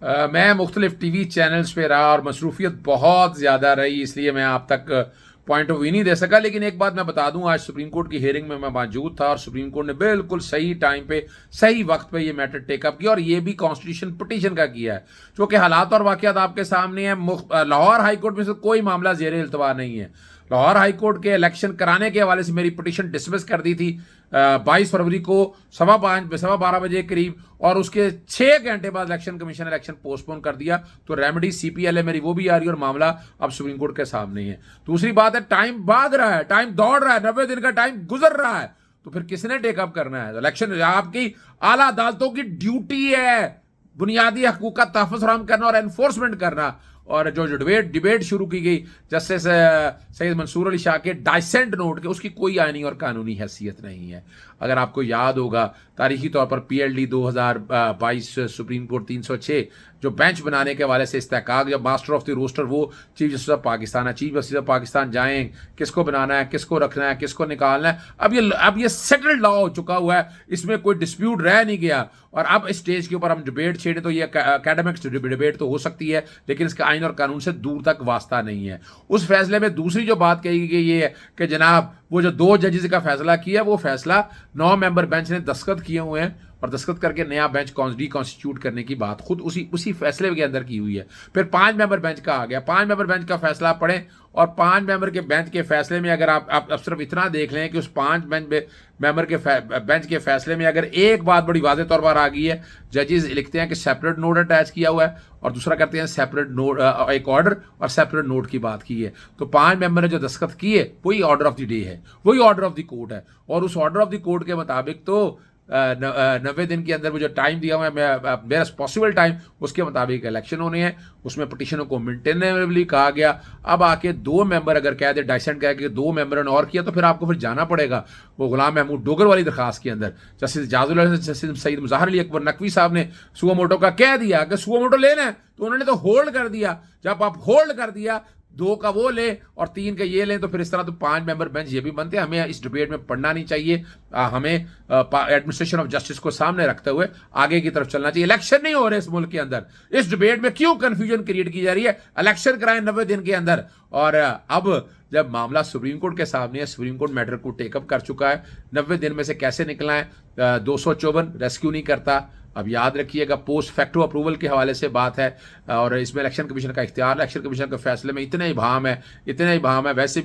मैं मुख्तलिफ TV channels पे रहा और मसरूफियत बहुत ज़्यादा रही, इसलिए मैं आप तक पॉइंट ऑफ व्यू नहीं दे सका। लेकिन एक बात मैं बता दूं, आज सुप्रीम कोर्ट की हियरिंग में मैं मौजूद था और सुप्रीम कोर्ट ने बिल्कुल सही टाइम पे सही वक्त पे ये मैटर टेकअप किया और ये भी कॉन्स्टिट्यूशन पिटीशन का किया है। क्योंकि हालात और वाक़यात आपके सामने हैं। लाहौर हाई कोर्ट में से कोई मामला ज़ेर इल्तवा नहीं है। लाहौर हाई कोर्ट के इलेक्शन कराने के हवाले से मेरी पिटीशन डिसमिस कर दी थी 22 फरवरी को 12:15 बजे करीब, और उसके 6 घंटे बाद इलेक्शन कमीशन इलेक्शन पोस्टपोन कर दिया। तो रेमेडी CPL है मेरी, वो भी आ रही है और मामला अब सुप्रीम कोर्ट के सामने है। दूसरी बात है, टाइम भाग रहा है, टाइम दौड़ रहा है, 90 दिन का टाइम गुजर रहा है, तो फिर किसने टेकअप करना है? इलेक्शन आपकी आला अदालतों की ड्यूटी है बुनियादी हकूक का तहफ़्फ़ुज़ फराहम करना और एनफोर्समेंट करना। और जो डिबेट शुरू की गई जस्टिस सैयद मंसूर अली शाह के डाइसेंट नोट के, उसकी कोई आईनी और कानूनी हैसियत नहीं है। अगर आपको याद होगा, तारीखी तौर पर PLD 2022 सुप्रीम कोर्ट 306 जो बेंच बनाने के हवाले से इस्तेहकाक, जब मास्टर ऑफ द रोस्टर वो चीफ जस्टिस ऑफ पाकिस्तान है, चीफ जस्टिस ऑफ पाकिस्तान जाएं, किसको बनाना है, किसको रखना है, किसको निकालना है, अब ये सेटल्ड लॉ हो चुका हुआ है, इसमें कोई डिस्प्यूट रह नहीं गया। और अब इस स्टेज के ऊपर हम डिबेट छेड़े तो ये एकेडमिक्स डिबेट तो हो सकती है, लेकिन इसका आइन और कानून से दूर तक वास्ता नहीं है। उस फैसले में दूसरी जो बात कही गई ये है कि जनाब वो जो 2 जजेस का फैसला किया, वो फैसला 9 मेंबर बेंच ने दस्तखत किए हुए हैं और दस्तखत करके नया बेंच रिकॉन्स्टिट्यूट करने की बात खुद उसी फैसले के अंदर की हुई है। फिर 5 मेंबर बेंच का आ गया। 5 मेंबर बेंच का फैसला पढ़ें और 5 मेंबर के बेंच के फैसले में अगर आप सिर्फ इतना देख लें कि उस 5 मेंबर के बेंच के फैसले में अगर एक बात बड़ी वाज़ेह तौर पर आ गई है, जजेस लिखते हैं कि सेपरेट नोट अटैच किया हुआ है और दूसरा करते हैं सेपरेट नोट, एक ऑर्डर और सेपरेट नोट की बात की है। तो 5 मेंबर ने जो दस्तखत किए वही ऑर्डर ऑफ द डे है, वही ऑर्डर ऑफ द कोर्ट है, और उस ऑर्डर ऑफ द कोर्ट के मुताबिक तो 90 दिन के अंदर वो जो टाइम दिया हुआ है, मेरा पॉसिबल टाइम, उसके मुताबिक इलेक्शन होने हैं। उसमें पिटिशनों को मेंटेनेबली कहा गया। अब आके 2 मेंबर अगर कह दे, डाइसेंट कह के 2 मेंबरों ने और किया, तो फिर आपको फिर जाना पड़ेगा वो गुलाम महमूद डोगर वाली दरखास्त के अंदर। जस्टिस जाजुल, जस्टिस सईद मुज़ाहिर अली अकबर नकवी साहब ने सुओ मोटो का कह दिया कि सुओ मोटो लेना है, तो उन्होंने तो होल्ड कर दिया। जब आप होल्ड कर दिया, 2 का वो ले और 3 का ये लें, तो फिर इस तरह तो 5 मेंबर बेंच ये भी बनते हैं। हमें इस डिबेट में पढ़ना नहीं चाहिए, हमें एडमिनिस्ट्रेशन ऑफ जस्टिस को सामने रखते हुए आगे की तरफ चलना चाहिए। इलेक्शन नहीं हो रहे इस मुल्क के अंदर, इस डिबेट में क्यों कंफ्यूजन क्रिएट की जा रही है? इलेक्शन कराएं 90 दिन के अंदर। और अब जब मामला सुप्रीम कोर्ट के सामने है, सुप्रीम कोर्ट मैटर को टेकअप कर चुका है, 90 दिन में से कैसे निकला है? 254 रेस्क्यू नहीं करता। अब याद रखिएगा, पोस्ट फैक्टो अप्रूवल के हवाले से बात है और इसमें इलेक्शन कमीशन का इख्तियार, इलेक्शन कमीशन के फैसले में इतना ही भाम है, इतना ही भाम है। वैसे